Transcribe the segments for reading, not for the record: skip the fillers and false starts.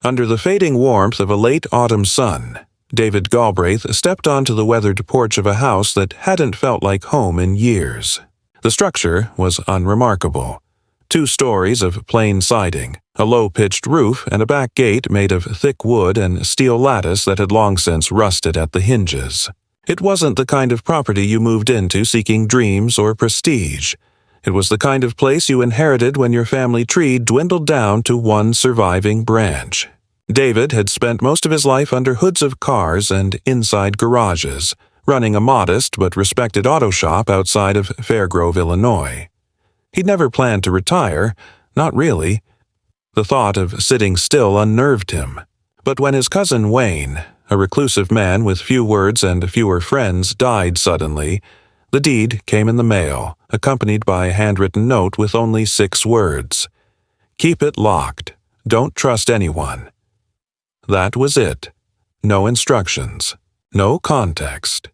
Under the fading warmth of a late autumn sun, David Galbraith stepped onto the weathered porch of a house that hadn't felt like home in years. The structure was unremarkable. 2 stories of plain siding, a low-pitched roof, and a back gate made of thick wood and steel lattice that had long since rusted at the hinges. It wasn't the kind of property you moved into seeking dreams or prestige. It was the kind of place you inherited when your family tree dwindled down to one surviving branch. David had spent most of his life under hoods of cars and inside garages, running a modest but respected auto shop outside of Fairgrove, Illinois. He'd never planned to retire, not really. The thought of sitting still unnerved him. But when his cousin Wayne, a reclusive man with few words and fewer friends, died suddenly, the deed came in the mail, accompanied by a handwritten note with only 6 words. "Keep it locked. Don't trust anyone." That was it. No instructions. No context.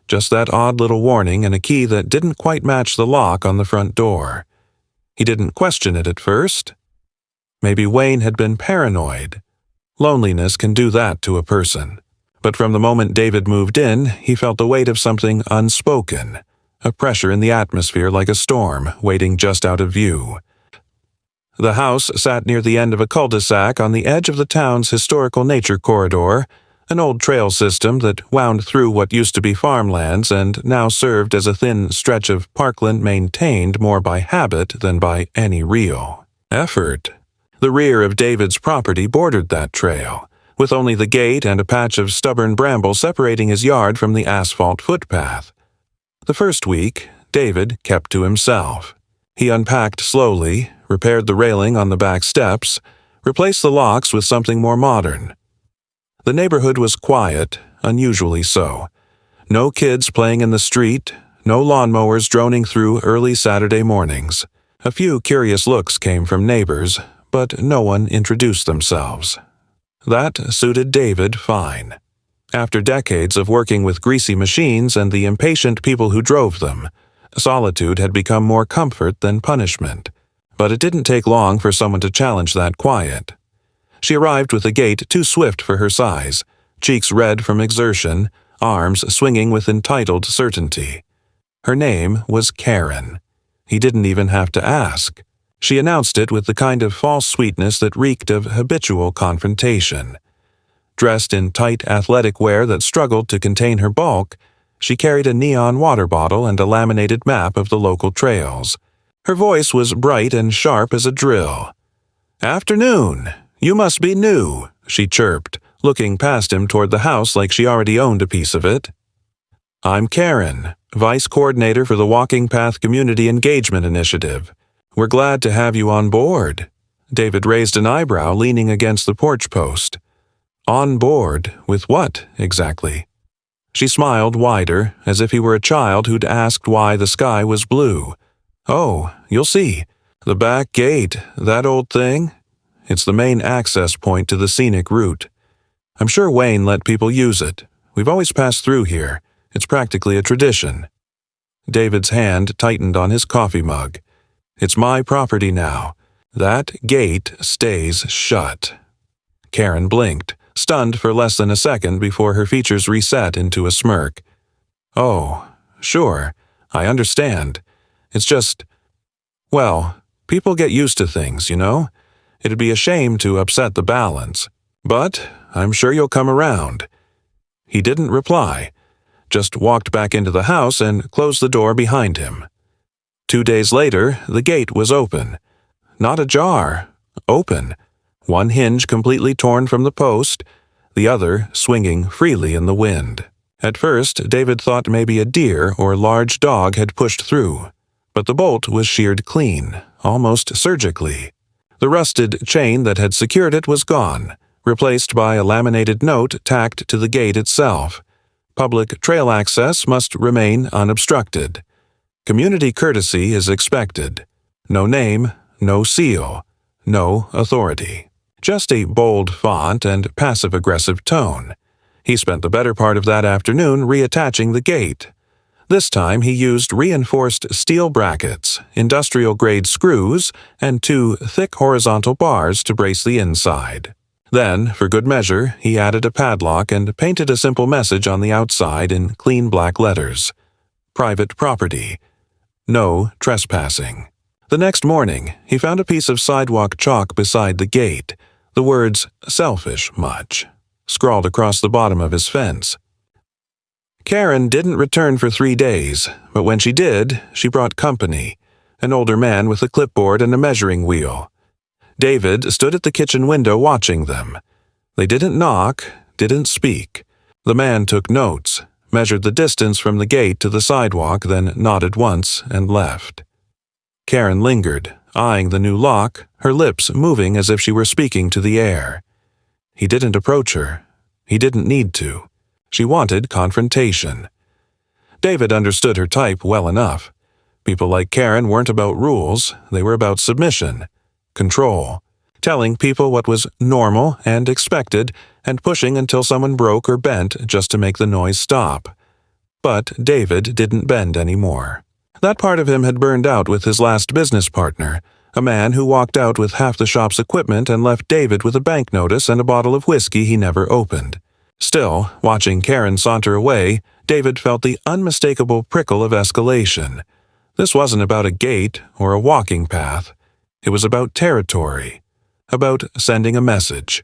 Just that odd little warning and a key that didn't quite match the lock on the front door. He didn't question it at first. Maybe Wayne had been paranoid. Loneliness can do that to a person. But from the moment David moved in, he felt the weight of something unspoken, a pressure in the atmosphere like a storm waiting just out of view. The house sat near the end of a cul-de-sac on the edge of the town's historical nature corridor, an old trail system that wound through what used to be farmlands and now served as a thin stretch of parkland maintained more by habit than by any real effort. The rear of David's property bordered that trail, with only the gate and a patch of stubborn bramble separating his yard from the asphalt footpath. The first week, David kept to himself. He unpacked slowly, repaired the railing on the back steps, replaced the locks with something more modern. The neighborhood was quiet, unusually so. No kids playing in the street, no lawnmowers droning through early Saturday mornings. A few curious looks came from neighbors, but no one introduced themselves. That suited David fine. After decades of working with greasy machines and the impatient people who drove them, solitude had become more comfort than punishment. But it didn't take long for someone to challenge that quiet. She arrived with a gait too swift for her size, cheeks red from exertion, arms swinging with entitled certainty. Her name was Karen. He didn't even have to ask. She announced it with the kind of false sweetness that reeked of habitual confrontation. Dressed in tight athletic wear that struggled to contain her bulk, she carried a neon water bottle and a laminated map of the local trails. Her voice was bright and sharp as a drill. "Afternoon. You must be new," she chirped, looking past him toward the house like she already owned a piece of it. "I'm Karen, Vice Coordinator for the Walking Path Community Engagement Initiative. We're glad to have you on board." David raised an eyebrow, leaning against the porch post. On board with what, exactly? She smiled wider, as if he were a child who'd asked why the sky was blue. "Oh, you'll see. The back gate, that old thing? It's the main access point to the scenic route. I'm sure Wayne let people use it. We've always passed through here. It's practically a tradition." David's hand tightened on his coffee mug. "It's my property now. That gate stays shut." Karen blinked, stunned for less than a second before her features reset into a smirk. "Oh, sure, I understand. It's just, well, people get used to things, you know? It'd be a shame to upset the balance. But I'm sure you'll come around." He didn't reply, just walked back into the house and closed the door behind him. 2 days later, the gate was open. Not ajar, open. One hinge completely torn from the post, the other swinging freely in the wind. At first, David thought maybe a deer or large dog had pushed through, but the bolt was sheared clean, almost surgically. The rusted chain that had secured it was gone, replaced by a laminated note tacked to the gate itself. Public trail access must remain unobstructed. Community courtesy is expected. No name, no seal, no authority. Just a bold font and passive-aggressive tone. He spent the better part of that afternoon reattaching the gate. This time he used reinforced steel brackets, industrial-grade screws, and 2 thick horizontal bars to brace the inside. Then, for good measure, he added a padlock and painted a simple message on the outside in clean black letters. Private property. No trespassing. The next morning, he found a piece of sidewalk chalk beside the gate, the words "selfish much" scrawled across the bottom of his fence. Karen didn't return for 3 days, but when she did, she brought company, an older man with a clipboard and a measuring wheel. David stood at the kitchen window watching them. They didn't knock, didn't speak. The man took notes, measured the distance from the gate to the sidewalk, then nodded once and left. Karen lingered, eyeing the new lock, her lips moving as if she were speaking to the air. He didn't approach her. He didn't need to. She wanted confrontation. David understood her type well enough. People like Karen weren't about rules, they were about submission. Control, telling people what was normal and expected, and pushing until someone broke or bent just to make the noise stop. But David didn't bend anymore. That part of him had burned out with his last business partner, a man who walked out with half the shop's equipment and left David with a bank notice and a bottle of whiskey he never opened. Still, watching Karen saunter away, David felt the unmistakable prickle of escalation. This wasn't about a gate or a walking path. It was about territory, about sending a message.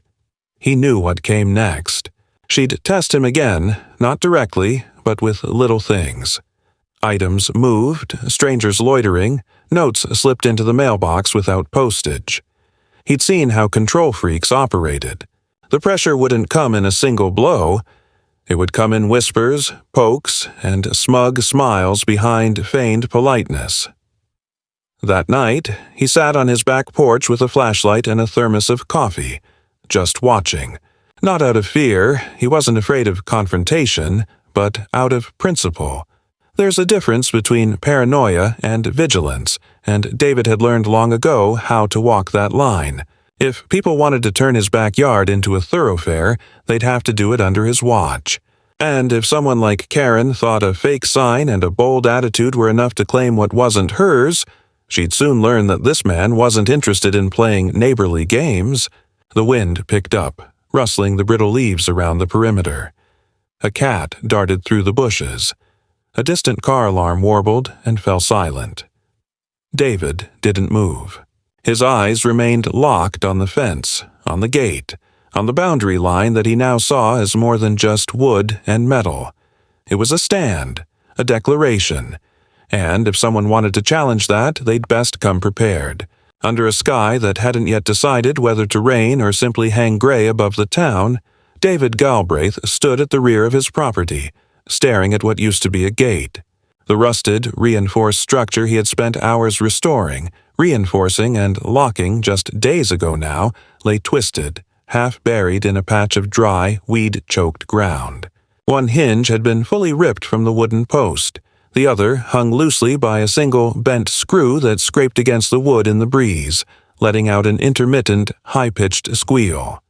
He knew what came next. She'd test him again, not directly, but with little things. Items moved, strangers loitering, notes slipped into the mailbox without postage. He'd seen how control freaks operated. The pressure wouldn't come in a single blow. It would come in whispers, pokes, and smug smiles behind feigned politeness. That night, he sat on his back porch with a flashlight and a thermos of coffee, just watching. Not out of fear, he wasn't afraid of confrontation, but out of principle. There's a difference between paranoia and vigilance, and David had learned long ago how to walk that line. If people wanted to turn his backyard into a thoroughfare, they'd have to do it under his watch. And if someone like Karen thought a fake sign and a bold attitude were enough to claim what wasn't hers, she'd soon learn that this man wasn't interested in playing neighborly games. The wind picked up, rustling the brittle leaves around the perimeter. A cat darted through the bushes. A distant car alarm warbled and fell silent. David didn't move. His eyes remained locked on the fence, on the gate, on the boundary line that he now saw as more than just wood and metal. It was a stand, a declaration, and if someone wanted to challenge that, they'd best come prepared. Under a sky that hadn't yet decided whether to rain or simply hang gray above the town, David Galbraith stood at the rear of his property, staring at what used to be a gate. The rusted, reinforced structure he had spent hours restoring, reinforcing and locking just days ago now, lay twisted, half buried in a patch of dry, weed-choked ground. One hinge had been fully ripped from the wooden post. The other hung loosely by a single bent screw that scraped against the wood in the breeze, letting out an intermittent, high-pitched squeal.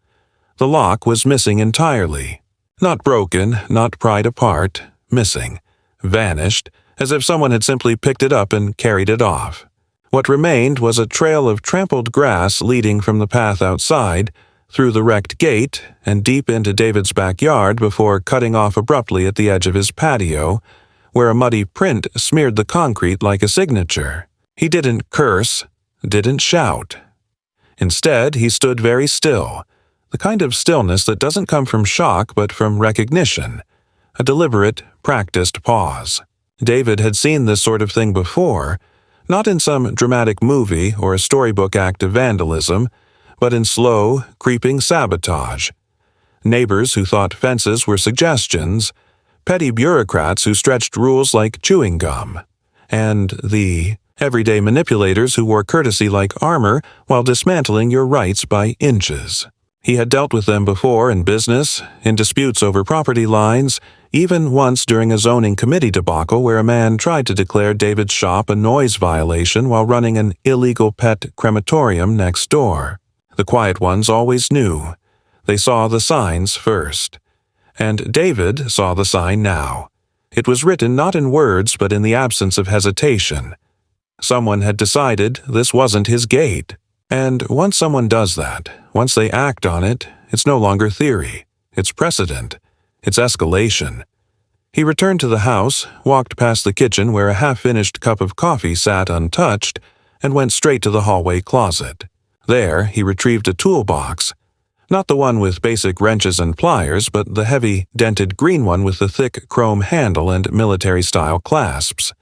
The lock was missing entirely. Not broken, not pried apart, missing. Vanished, as if someone had simply picked it up and carried it off. What remained was a trail of trampled grass leading from the path outside, through the wrecked gate, and deep into David's backyard before cutting off abruptly at the edge of his patio, where a muddy print smeared the concrete like a signature. He didn't curse, didn't shout. Instead, he stood very still, the kind of stillness that doesn't come from shock but from recognition, a deliberate, practiced pause. David had seen this sort of thing before, not in some dramatic movie or a storybook act of vandalism, but in slow, creeping sabotage. Neighbors who thought fences were suggestions, petty bureaucrats who stretched rules like chewing gum, and the everyday manipulators who wore courtesy like armor while dismantling your rights by inches. He had dealt with them before in business, in disputes over property lines, even once during a zoning committee debacle where a man tried to declare David's shop a noise violation while running an illegal pet crematorium next door. The quiet ones always knew. They saw the signs first. And David saw the sign now. It was written not in words but in the absence of hesitation. Someone had decided this wasn't his gate. And once someone does that, once they act on it, It's no longer theory. It's precedent. It's escalation. He returned to the house, walked past the kitchen where a half-finished cup of coffee sat untouched, and went straight to the hallway closet. There, he retrieved a toolbox. Not the one with basic wrenches and pliers, but the heavy, dented green one with the thick chrome handle and military-style clasps.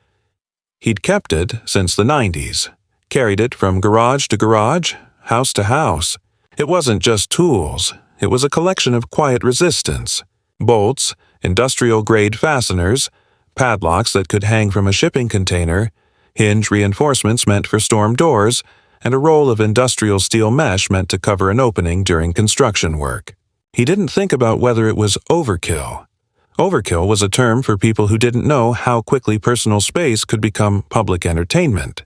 He'd kept it since the 90s, carried it from garage to garage, house to house. It wasn't just tools. It was a collection of quiet resistance. Bolts, industrial-grade fasteners, padlocks that could hang from a shipping container, hinge reinforcements meant for storm doors, and a roll of industrial steel mesh meant to cover an opening during construction work. He didn't think about whether it was overkill. Overkill was a term for people who didn't know how quickly personal space could become public entertainment.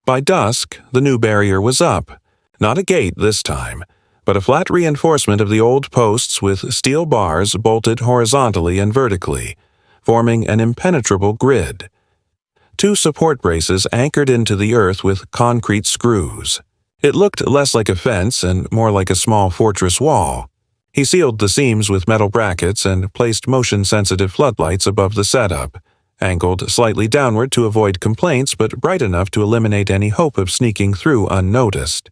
By dusk, the new barrier was up. Not a gate this time, but a flat reinforcement of the old posts with steel bars bolted horizontally and vertically, forming an impenetrable grid. 2 support braces anchored into the earth with concrete screws. It looked less like a fence and more like a small fortress wall. He sealed the seams with metal brackets and placed motion-sensitive floodlights above the setup, angled slightly downward to avoid complaints but bright enough to eliminate any hope of sneaking through unnoticed.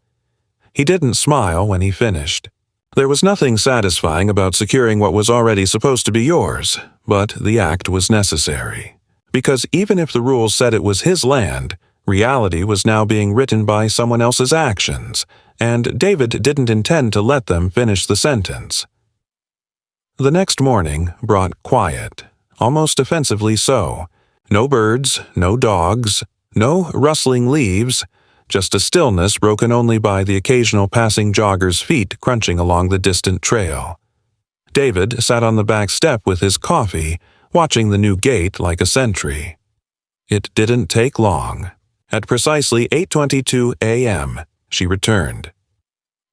He didn't smile when he finished. There was nothing satisfying about securing what was already supposed to be yours, but the act was necessary. Because even if the rules said it was his land, reality was now being written by someone else's actions, and David didn't intend to let them finish the sentence. The next morning brought quiet, almost offensively so. No birds, no dogs, no rustling leaves, just a stillness broken only by the occasional passing jogger's feet crunching along the distant trail. David sat on the back step with his coffee, watching the new gate like a sentry. It didn't take long. At precisely 8:22 a.m., she returned.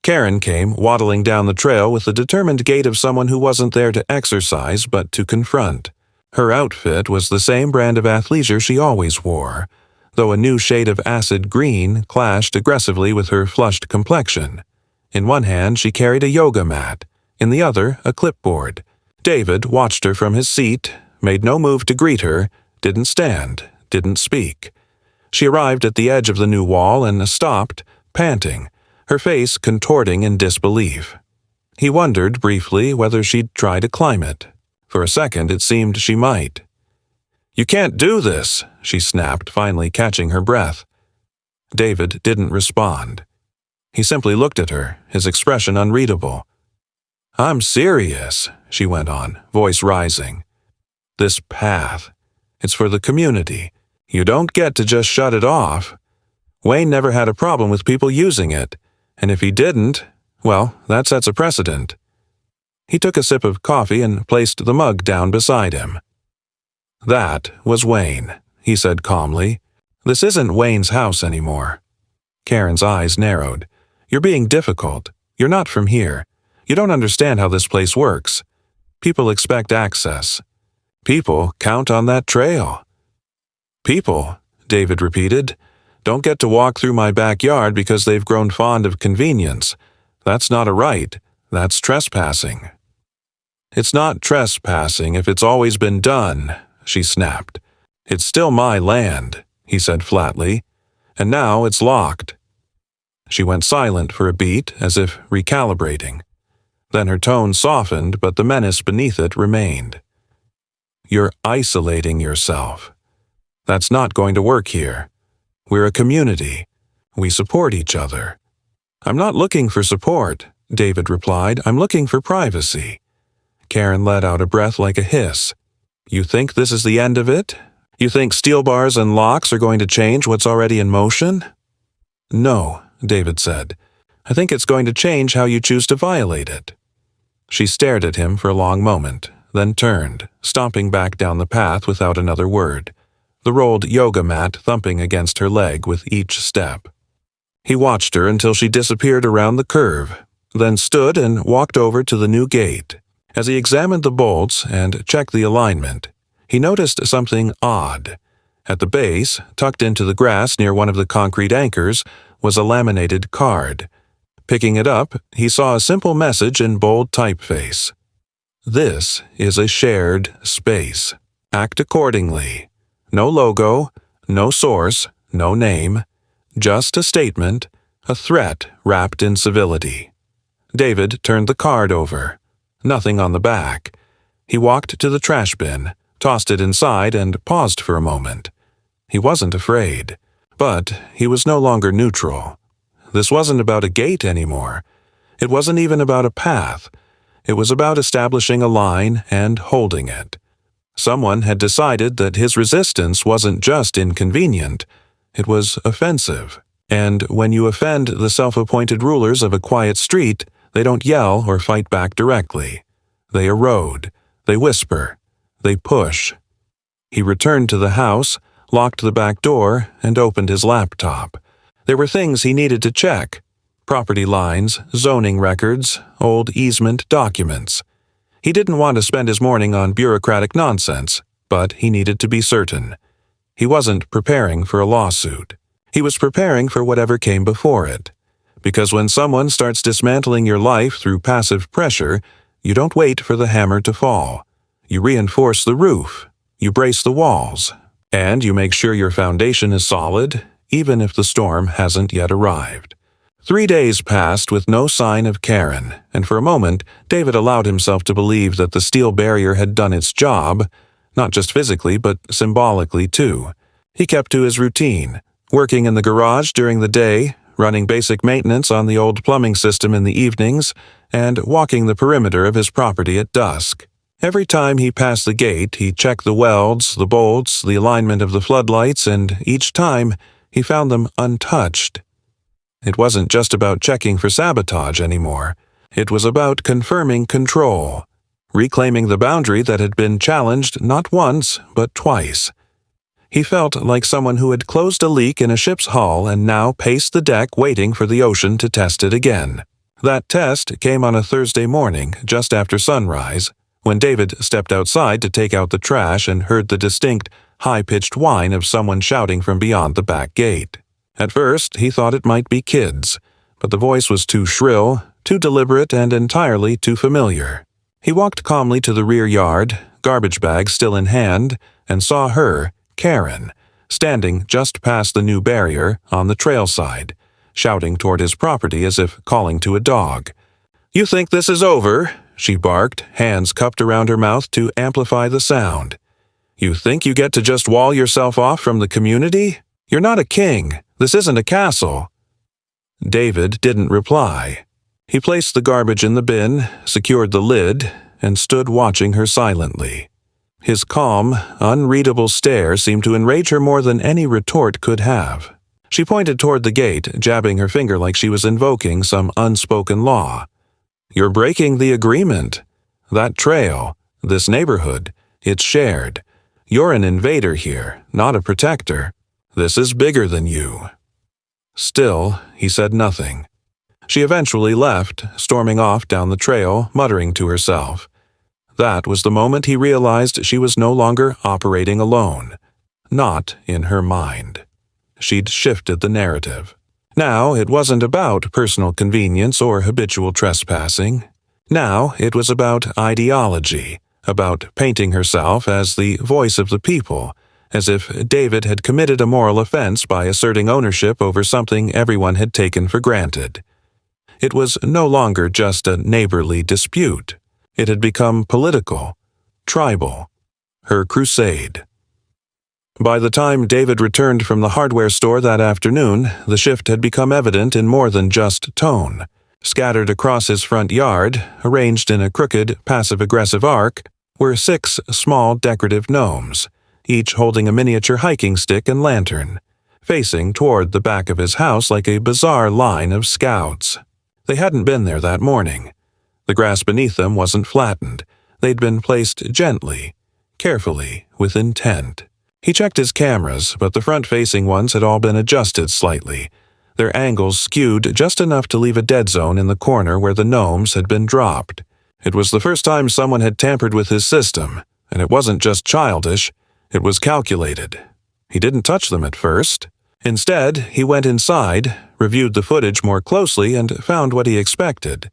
Karen came waddling down the trail with the determined gait of someone who wasn't there to exercise but to confront. Her outfit was the same brand of athleisure she always wore, though a new shade of acid green clashed aggressively with her flushed complexion. In one hand she carried a yoga mat, in the other a clipboard. David watched her from his seat, made no move to greet her, didn't stand, didn't speak. She arrived at the edge of the new wall and stopped, panting, her face contorting in disbelief. He wondered briefly whether she'd try to climb it. For a second it seemed she might. "You can't do this," she snapped, finally catching her breath. David didn't respond. He simply looked at her, his expression unreadable. "I'm serious," she went on, voice rising. "This path, it's for the community. You don't get to just shut it off. Wayne never had a problem with people using it, and if he didn't, well, that sets a precedent." He took a sip of coffee and placed the mug down beside him. "That was Wayne," he said calmly. "This isn't Wayne's house anymore." Karen's eyes narrowed. "You're being difficult. You're not from here. You don't understand how this place works. People expect access. People count on that trail." "People," David repeated, "don't get to walk through my backyard because they've grown fond of convenience. That's not a right. That's trespassing." "It's not trespassing if it's always been done," she snapped. "It's still my land," he said flatly, "and now it's locked." She went silent for a beat, as if recalibrating. Then her tone softened, but the menace beneath it remained. "You're isolating yourself. That's not going to work here. We're a community. We support each other." "I'm not looking for support," David replied. "I'm looking for privacy." Karen let out a breath like a hiss. "You think this is the end of it? You think steel bars and locks are going to change what's already in motion?" "No," David said. "I think it's going to change how you choose to violate it." She stared at him for a long moment, then turned, stomping back down the path without another word, the rolled yoga mat thumping against her leg with each step. He watched her until she disappeared around the curve, then stood and walked over to the new gate. As he examined the bolts and checked the alignment, he noticed something odd. At the base, tucked into the grass near one of the concrete anchors, was a laminated card. Picking it up, he saw a simple message in bold typeface. This is a shared space. Act accordingly. No logo, no source, no name. Just a statement, a threat wrapped in civility. David turned the card over. Nothing on the back. He walked to the trash bin, tossed it inside, and paused for a moment. He wasn't afraid, but he was no longer neutral. This wasn't about a gate anymore. It wasn't even about a path. It was about establishing a line and holding it. Someone had decided that his resistance wasn't just inconvenient, it was offensive. And when you offend the self-appointed rulers of a quiet street, they don't yell or fight back directly. They erode, they whisper, they push. He returned to the house, locked the back door, and opened his laptop. There were things he needed to check: property lines, zoning records, old easement documents. He didn't want to spend his morning on bureaucratic nonsense, but he needed to be certain. He wasn't preparing for a lawsuit. He was preparing for whatever came before it. Because when someone starts dismantling your life through passive pressure, you don't wait for the hammer to fall. You reinforce the roof, you brace the walls, and you make sure your foundation is solid, even if the storm hasn't yet arrived. 3 days passed with no sign of Karen, and for a moment, David allowed himself to believe that the steel barrier had done its job, not just physically, but symbolically too. He kept to his routine, working in the garage during the day, running basic maintenance on the old plumbing system in the evenings, and walking the perimeter of his property at dusk. Every time he passed the gate, he checked the welds, the bolts, the alignment of the floodlights, and each time, he found them untouched. It wasn't just about checking for sabotage anymore. It was about confirming control, reclaiming the boundary that had been challenged not once, but twice. He felt like someone who had closed a leak in a ship's hull and now paced the deck waiting for the ocean to test it again. That test came on a Thursday morning, just after sunrise, when David stepped outside to take out the trash and heard the distinct, high-pitched whine of someone shouting from beyond the back gate. At first, he thought it might be kids, but the voice was too shrill, too deliberate, and entirely too familiar. He walked calmly to the rear yard, garbage bag still in hand, and saw her, Karen, standing just past the new barrier on the trail side, shouting toward his property as if calling to a dog. "You think this is over?" she barked, hands cupped around her mouth to amplify the sound. "You think you get to just wall yourself off from the community? You're not a king. This isn't a castle." David didn't reply. He placed the garbage in the bin, secured the lid, and stood watching her silently. His calm, unreadable stare seemed to enrage her more than any retort could have. She pointed toward the gate, jabbing her finger like she was invoking some unspoken law. "You're breaking the agreement. That trail, this neighborhood, it's shared. You're an invader here, not a protector. This is bigger than you." Still, he said nothing. She eventually left, storming off down the trail, muttering to herself. That was the moment he realized she was no longer operating alone. Not in her mind. She'd shifted the narrative. Now it wasn't about personal convenience or habitual trespassing. Now it was about ideology, about painting herself as the voice of the people, as if David had committed a moral offense by asserting ownership over something everyone had taken for granted. It was no longer just a neighborly dispute. It had become political, tribal, her crusade. By the time David returned from the hardware store that afternoon, the shift had become evident in more than just tone. Scattered across his front yard, arranged in a crooked, passive-aggressive arc, were 6 small decorative gnomes, each holding a miniature hiking stick and lantern, facing toward the back of his house like a bizarre line of scouts. They hadn't been there that morning. The grass beneath them wasn't flattened. They'd been placed gently, carefully, with intent. He checked his cameras, but the front-facing ones had all been adjusted slightly, their angles skewed just enough to leave a dead zone in the corner where the gnomes had been dropped. It was the first time someone had tampered with his system, and it wasn't just childish, it was calculated. He didn't touch them at first. Instead, he went inside, reviewed the footage more closely, and found what he expected.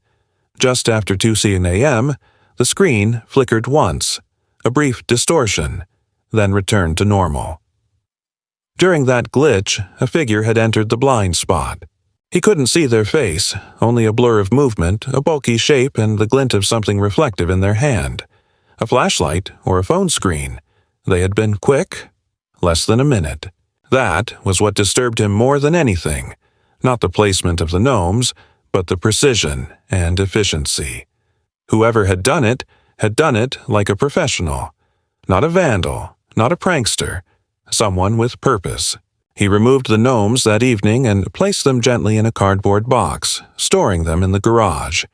Just after 2 a.m., the screen flickered once, a brief distortion, then returned to normal. During that glitch, a figure had entered the blind spot. He couldn't see their face, only a blur of movement, a bulky shape, and the glint of something reflective in their hand. A flashlight or a phone screen. They had been quick. Less than a minute. That was what disturbed him more than anything. Not the placement of the gnomes, but the precision and efficiency. Whoever had done it like a professional. Not a vandal, not a prankster. Someone with purpose. He removed the gnomes that evening and placed them gently in a cardboard box, storing them in the garage.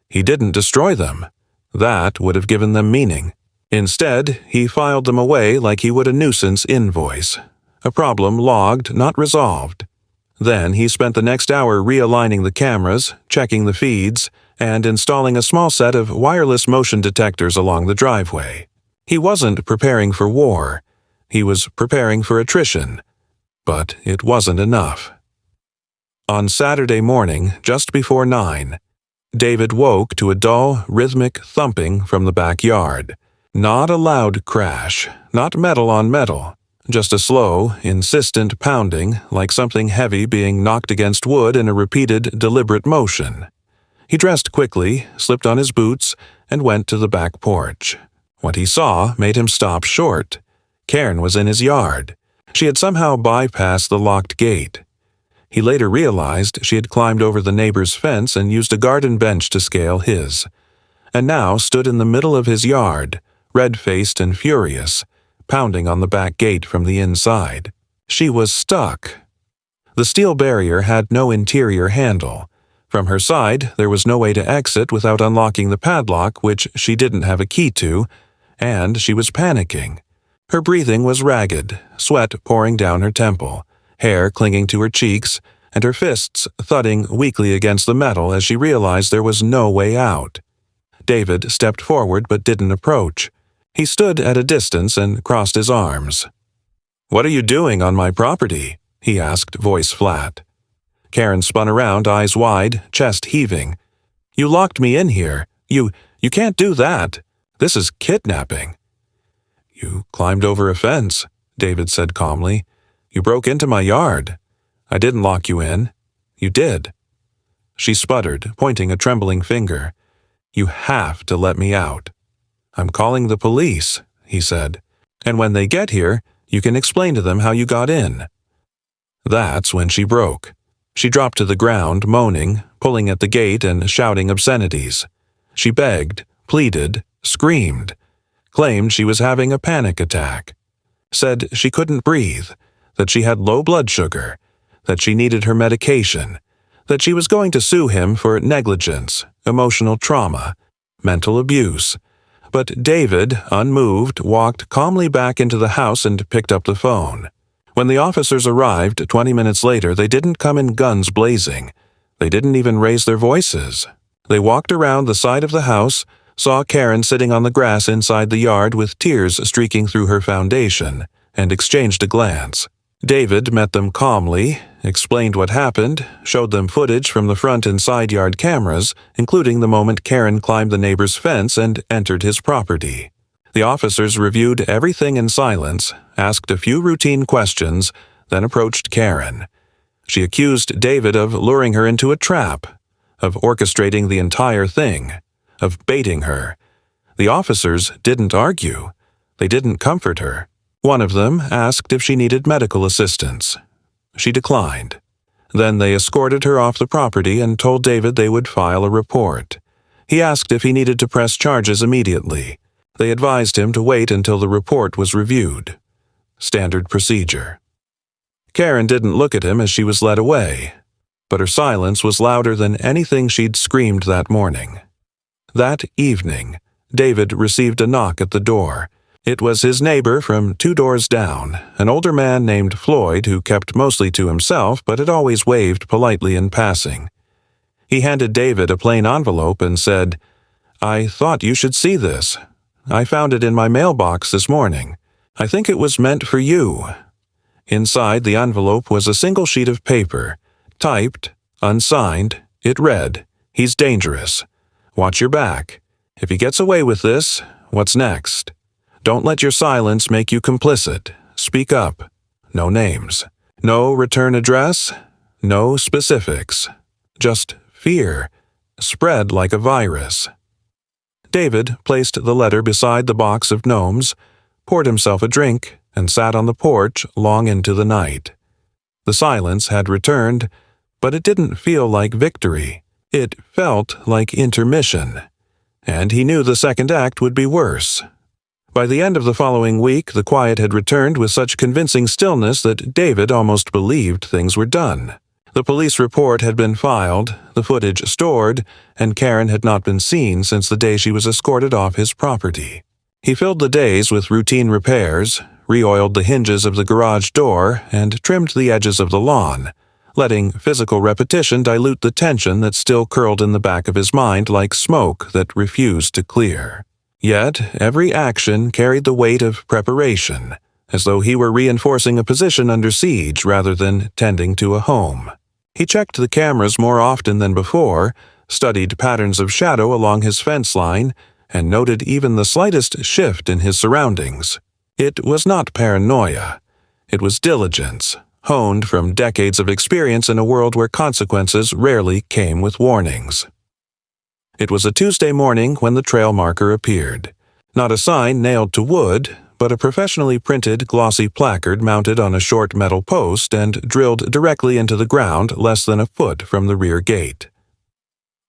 He didn't destroy them. That would have given them meaning. Instead, he filed them away like he would a nuisance invoice. A problem logged, not resolved. Then he spent the next hour realigning the cameras, checking the feeds, and installing a small set of wireless motion detectors along the driveway. He wasn't preparing for war. He was preparing for attrition. But it wasn't enough. On Saturday morning, just before 9, David woke to a dull, rhythmic thumping from the backyard. Not a loud crash, not metal on metal, just a slow, insistent pounding like something heavy being knocked against wood in a repeated, deliberate motion. He dressed quickly, slipped on his boots, and went to the back porch. What he saw made him stop short. Karen was in his yard. She had somehow bypassed the locked gate. He later realized she had climbed over the neighbor's fence and used a garden bench to scale his, and now stood in the middle of his yard, red-faced and furious, pounding on the back gate from the inside. She was stuck. The steel barrier had no interior handle. From her side, there was no way to exit without unlocking the padlock, which she didn't have a key to, and she was panicking. Her breathing was ragged, sweat pouring down her temple, hair clinging to her cheeks, and her fists thudding weakly against the metal as she realized there was no way out. David stepped forward but didn't approach. He stood at a distance and crossed his arms. "What are you doing on my property?" he asked, voice flat. Karen spun around, eyes wide, chest heaving. "You locked me in here. You can't do that. This is kidnapping." "You climbed over a fence," David said calmly. "You broke into my yard. I didn't lock you in. You did." She sputtered, pointing a trembling finger. "You have to let me out." "I'm calling the police," he said. "And when they get here, you can explain to them how you got in." That's when she broke. She dropped to the ground, moaning, pulling at the gate and shouting obscenities. She begged, pleaded, screamed, claimed she was having a panic attack, said she couldn't breathe, that she had low blood sugar, that she needed her medication, that she was going to sue him for negligence, emotional trauma, mental abuse. But David, unmoved, walked calmly back into the house and picked up the phone. When the officers arrived 20 minutes later, they didn't come in guns blazing. They didn't even raise their voices. They walked around the side of the house, saw Karen sitting on the grass inside the yard with tears streaking through her foundation, and exchanged a glance. David met them calmly, explained what happened, showed them footage from the front and side yard cameras, including the moment Karen climbed the neighbor's fence and entered his property. The officers reviewed everything in silence, asked a few routine questions, then approached Karen. She accused David of luring her into a trap, of orchestrating the entire thing, of baiting her. The officers didn't argue. They didn't comfort her. One of them asked if she needed medical assistance. She declined. Then they escorted her off the property and told David they would file a report. He asked if he needed to press charges immediately. They advised him to wait until the report was reviewed. Standard procedure. Karen didn't look at him as she was led away, but her silence was louder than anything she'd screamed that morning. That evening, David received a knock at the door. It was his neighbor from 2 doors down, an older man named Floyd who kept mostly to himself but had always waved politely in passing. He handed David a plain envelope and said, "I thought you should see this. I found it in my mailbox this morning. I think it was meant for you." Inside the envelope was a single sheet of paper, Typed, unsigned, it read, "He's dangerous. Watch your back. If he gets away with this, what's next? Don't let your silence make you complicit. Speak up. No names. No return address. No specifics. Just fear. Spread like a virus." David placed the letter beside the box of gnomes, poured himself a drink, and sat on the porch long into the night. The silence had returned, but it didn't feel like victory. It felt like intermission. And he knew the second act would be worse. By the end of the following week, the quiet had returned with such convincing stillness that David almost believed things were done. The police report had been filed, the footage stored, and Karen had not been seen since the day she was escorted off his property. He filled the days with routine repairs, re-oiled the hinges of the garage door, and trimmed the edges of the lawn, letting physical repetition dilute the tension that still curled in the back of his mind like smoke that refused to clear. Yet every action carried the weight of preparation, as though he were reinforcing a position under siege rather than tending to a home. He checked the cameras more often than before, studied patterns of shadow along his fence line, and noted even the slightest shift in his surroundings. It was not paranoia. It was diligence, honed from decades of experience in a world where consequences rarely came with warnings. It was a Tuesday morning when the trail marker appeared. Not a sign nailed to wood, but a professionally printed glossy placard mounted on a short metal post and drilled directly into the ground less than a foot from the rear gate.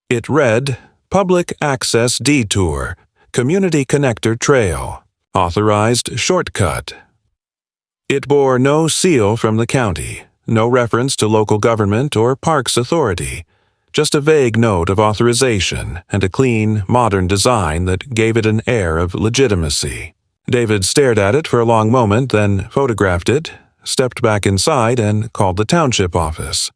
It read, "Public Access Detour, Community Connector Trail, Authorized Shortcut." It bore no seal from the county, no reference to local government or parks authority, just a vague note of authorization and a clean, modern design that gave it an air of legitimacy. David stared at it for a long moment, then photographed it, stepped back inside, and called the township office.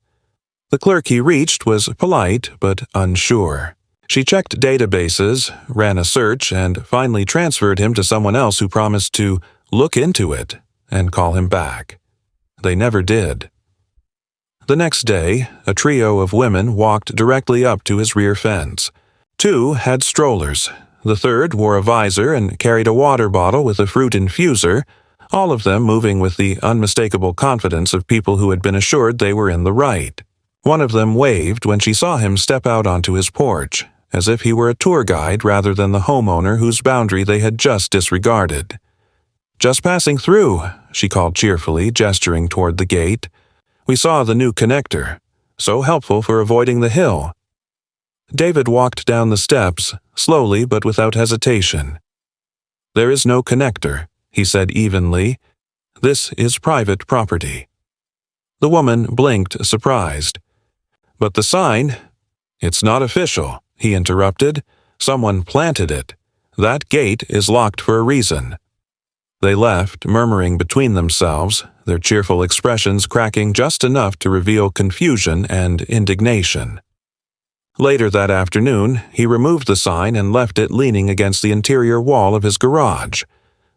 The clerk he reached was polite but unsure. She checked databases, ran a search, and finally transferred him to someone else who promised to look into it and call him back. They never did. The next day, a trio of women walked directly up to his rear fence. Two had strollers. The third wore a visor and carried a water bottle with a fruit infuser, all of them moving with the unmistakable confidence of people who had been assured they were in the right. One of them waved when she saw him step out onto his porch, as if he were a tour guide rather than the homeowner whose boundary they had just disregarded. "Just passing through," she called cheerfully, gesturing toward the gate. "We saw the new connector. So helpful for avoiding the hill." David walked down the steps, slowly but without hesitation. "There is no connector," he said evenly. "This is private property." The woman blinked, surprised. "But the sign—" "It's not official," he interrupted. "Someone planted it. That gate is locked for a reason." They left, murmuring between themselves, their cheerful expressions cracking just enough to reveal confusion and indignation. Later that afternoon, he removed the sign and left it leaning against the interior wall of his garage.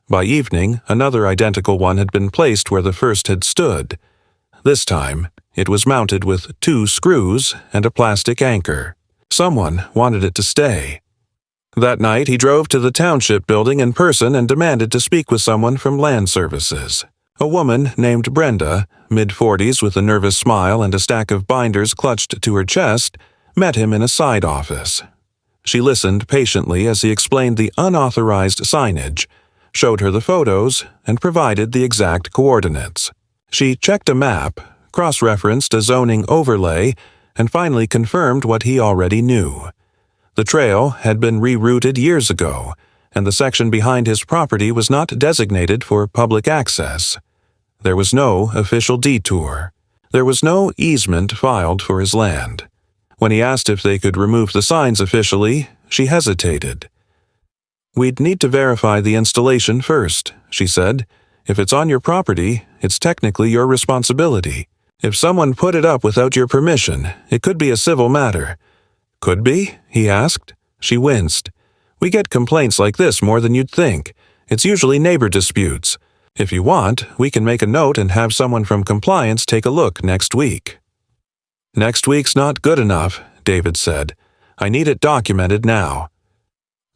By evening, another identical one had been placed where the first had stood. This time, it was mounted with 2 screws and a plastic anchor. Someone wanted it to stay. That night, he drove to the township building in person and demanded to speak with someone from Land Services. A woman named Brenda, mid-40s with a nervous smile and a stack of binders clutched to her chest, met him in a side office. She listened patiently as he explained the unauthorized signage, showed her the photos, and provided the exact coordinates. She checked a map, cross-referenced a zoning overlay, and finally confirmed what he already knew. The trail had been rerouted years ago, and the section behind his property was not designated for public access. There was no official detour. There was no easement filed for his land. When he asked if they could remove the signs officially, she hesitated. "We'd need to verify the installation first," she said. "If it's on your property, it's technically your responsibility. If someone put it up without your permission, it could be a civil matter." "Could be?" he asked. She winced. "We get complaints like this more than you'd think. It's usually neighbor disputes. If you want, we can make a note and have someone from compliance take a look next week." "Next week's not good enough," David said. "I need it documented now."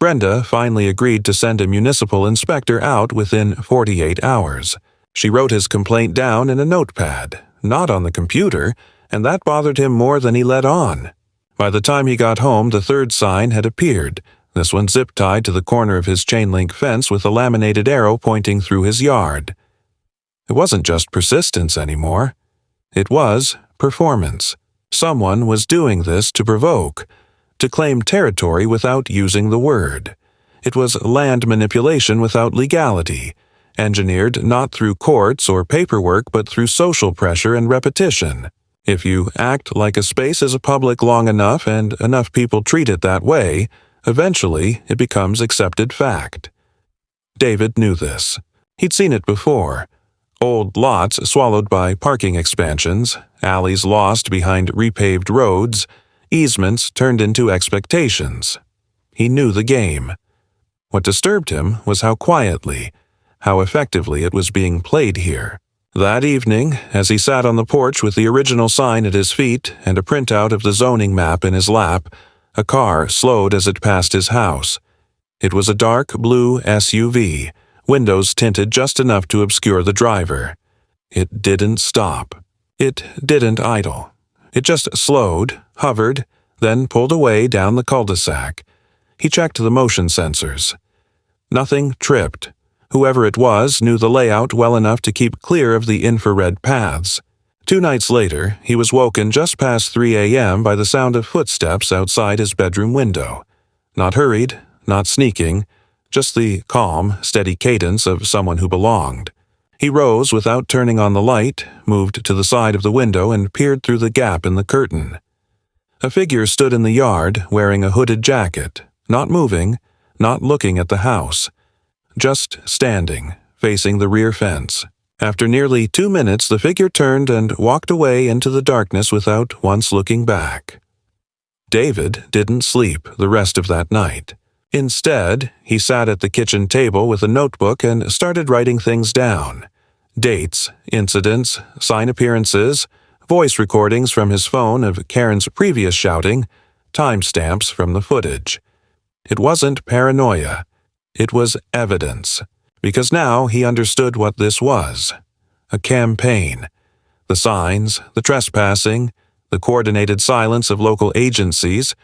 Brenda finally agreed to send a municipal inspector out within 48 hours. She wrote his complaint down in a notepad, not on the computer, and that bothered him more than he let on. By the time he got home, the third sign had appeared, this one zip-tied to the corner of his chain-link fence with a laminated arrow pointing through his yard. It wasn't just persistence anymore. It was performance. Someone was doing this to provoke, to claim territory without using the word. It was land manipulation without legality, engineered not through courts or paperwork but through social pressure and repetition. If you act like a space is a public long enough and enough people treat it that way, eventually it becomes accepted fact. David knew this. He'd seen it before. Old lots swallowed by parking expansions, alleys lost behind repaved roads, easements turned into expectations. He knew the game. What disturbed him was how quietly, how effectively it was being played here. That evening, as he sat on the porch with the original sign at his feet and a printout of the zoning map in his lap, a car slowed as it passed his house. It was a dark blue SUV, windows tinted just enough to obscure the driver. It didn't stop. It didn't idle. It just slowed, hovered, then pulled away down the cul-de-sac. He checked the motion sensors. Nothing tripped. Whoever it was knew the layout well enough to keep clear of the infrared paths. 2 nights later, he was woken just past 3 a.m. by the sound of footsteps outside his bedroom window. Not hurried, not sneaking, just the calm, steady cadence of someone who belonged. He rose without turning on the light, moved to the side of the window and peered through the gap in the curtain. A figure stood in the yard, wearing a hooded jacket, not moving, not looking at the house. Just standing, facing the rear fence. After nearly 2 minutes, the figure turned and walked away into the darkness without once looking back. David didn't sleep the rest of that night. Instead, he sat at the kitchen table with a notebook and started writing things down. Dates, incidents, sign appearances, voice recordings from his phone of Karen's previous shouting, timestamps from the footage. It wasn't paranoia. It was evidence, because now he understood what this was. A campaign. The signs, the trespassing, the coordinated silence of local agencies.